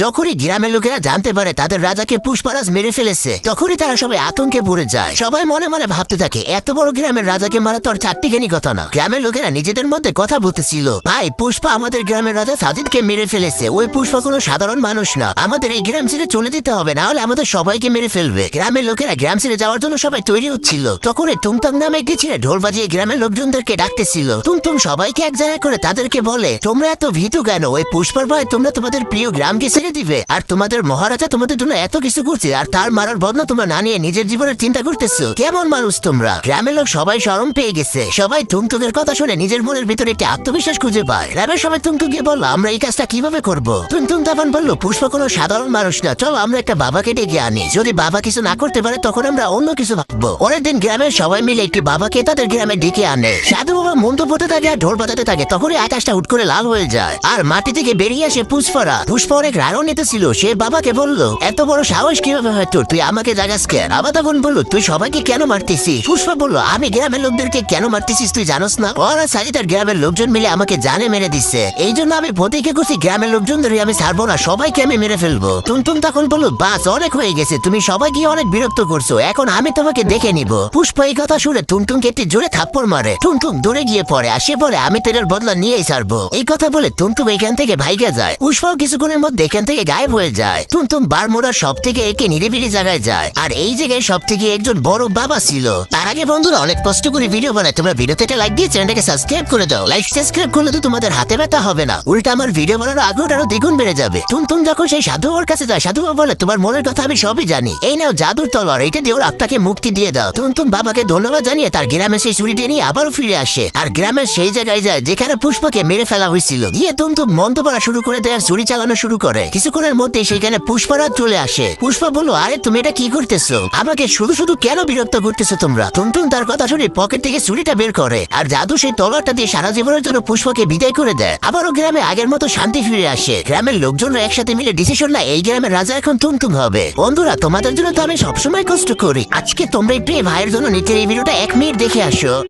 যখনই গ্রামের লোকেরা জানতে পারে তাদের রাজাকে পুষ্পারাজ মেরে ফেলেছে, তখনই তারা সবাই আতঙ্কে পড়ে যায়। সবাই মনে মনে ভাবতে থাকে, এত বড় গ্রামের রাজাকে মারা তো আর চারটিখানি কথা না। গ্রামের লোকেরা নিজেদের মধ্যে কথা বলতেছিল, ভাই পুষ্পা আমাদের গ্রামের রাজা সাজিদকে মেরে ফেলেছে। ওই পুষ্পা কোনো সাধারণ মানুষ না, আমাদের এই গ্রাম ছেড়ে চলে যেতে হবে, না হলে আমাদের সবাইকে মেরে ফেলবে। গ্রামের লোকেরা গ্রাম ছেড়ে যাওয়ার জন্য সবাই তৈরি হচ্ছিল। তখনই টুংটাং নামে একটি ছেলে ঢোল বাজিয়ে গ্রামের লোকজনদেরকে ডাকতেছিল। টুংটুং সবাইকে এক জায়গায় করে তাদেরকে বলে, তোমরা এত ভীতু কেন? ওই পুষ্পার ভয় তোমরা তোমাদের প্রিয় গ্রামকে ছেড়ে দিবে, আর তোমাদের মহারাজা তোমাদের জন্য এত কিছু করছে, আর তার মারার বদলা তোমরা না নিয়ে নিজের জীবনের চিন্তা করতেছো? কেমন মানুষ তোমরা? গ্রামের লোক সবাই শরম পেয়ে গেছে। সবাই টুংটুংয়ের কথা শুনে নিজের মনের ভিতরে একটি আত্মবিশ্বাস খুঁজে পায়। গ্রামের সবাই টুংটুংকে বললো, আমরা এই কাজটা কিভাবে করবো? টুংটুং তখন বললো, পুষ্পা কোনো সাধারণ মানুষ না, চলো আমরা একটা বাবাকে ডেকে আনি। যদি বাবা কিছু না করতে পারে তখন আমরা অন্য কিছু ভাববো। পরের দিন গ্রামের সবাই মিলে একটি বাবাকে তাদের গ্রামে ডেকে আনে। সাধু বাবা মন্ত্র পড়তে থাকে আর ঢোল বাজাতে থাকে। তখনই আকাশটা হুট করে লাল হয়ে যায় আর মাটি থেকে বেরিয়ে আসে পুষ্পারা। পুষ্পা অনেক রাগান্বিত ছিল। সে বাবাকে বলল, এত বড় সাহস কিভাবে হয় তোর? তুই আমাকে জাগাস কেন? বাবা তখন বললো, তুই সবাইকে কেন মারতেছিস? পুষ্পা বললো, আমি গ্রামের লোকদেরকে কেন মারতেছিস তুই জানোস না? ওরা সাজিদ আর গ্রামের লোকজন মিলে আমাকে জানে মেরে দিচ্ছে। এই জন্য আমি প্রতিজ্ঞা করছি গ্রামের লোকজনদের আমি ছাড়বো না, সবাইকে আমি মেরে ফেলবো। টুনটুন তখন বললো, বাস অনেক হয়ে গেছে, তুমি সবাইকে অনেক বিরক্ত করছো, এখন আমি তোমাকে দেখে নিব। পুষ্পা এই কথা শুনে টুনটুনকে একটি জোরে থাপ্পড় মারে। টুনটুন দৌড়ে গিয়ে পড়ে আসে, বলে আমি তেলের বদলা নিয়েই ছাড়বো। এই কথা বলে টুনটুন এখান থেকে ভাইগে যায়। পুষ্পাও কিছুক্ষণের মধ্যে এখান থেকে গায়েব হয়ে যায়। টুনটুন বারমুডার সব থেকে একে নিরিবিলি জায়গায় যায়, আর এই জায়গায় সব থেকে একজন বড় বাবা ছিল। তার আগে বন্ধুরা অনেক কষ্ট করে ভিডিও বানায়, তোমরা ভিডিওতে একটা লাইক দিয়ে চ্যানেলটাকে সাবস্ক্রাইব করে দাও। লাইক সাবস্ক্রাইব করলে তো তোমাদের হাতে ব্যথা হবে না, উল্টা আমার ভিডিও বানানোর আগ্রহটা আরো দ্বিগুণ বেড়ে যাবে। টুনটুন যখন সেই সাধু বাবার কাছে যায়, সাধু বাবা বলে, তোমার মনের কথা আমি সবই জানি, এই নাও জাদুর তলোয়ার, এটা দিয়ে ওর আত্মাকে মুক্তি দিয়ে দাও। টুনটুন বাবাকে ধন্যবাদ জানিয়ে তার গ্রামে সেই ছুরিটি নিয়ে আবারও ফিরে আসে, আর গ্রামের সেই জায়গায় যায় যেখানে পুষ্পাকে মেরে ফেলা হয়েছিল। গিয়ে টুনটুন মন্ত্র পড়া শুরু করে দেয় আর ছুরি চালানো শুরু করে। কিছুক্ষণের মধ্যে সেখানে পুষ্পারাজ চলে আসে। পুষ্পা বললো, আরে তুমি এটা কি করতেছো? আমাকে শুধু শুধু কেন বিরক্ত করতেছো তোমরা? টুনটুন তার কথা শুনে পকেট থেকে ছুরিটা বের করে, আর জাদু সেই তলোয়ারটা দিয়ে সারা জীবনের জন্য পুষ্পাকে বিদায় করে দেয়। আবারও গ্রামে আগের মতো শান্তি ফিরে আসে। গ্রামের লোকজনরা একসাথে মিলে ডিসিশন না, এই গ্রামের রাজা এখন টুনটুন হবে। বন্ধুরা তোমাদের জন্য তো আমি সবসময় কষ্ট করি, আজকে তোমরা একটু এই ভাইয়ের জন্য নিচের এই ভিডিওটা 1 মিনিট দেখে আসো।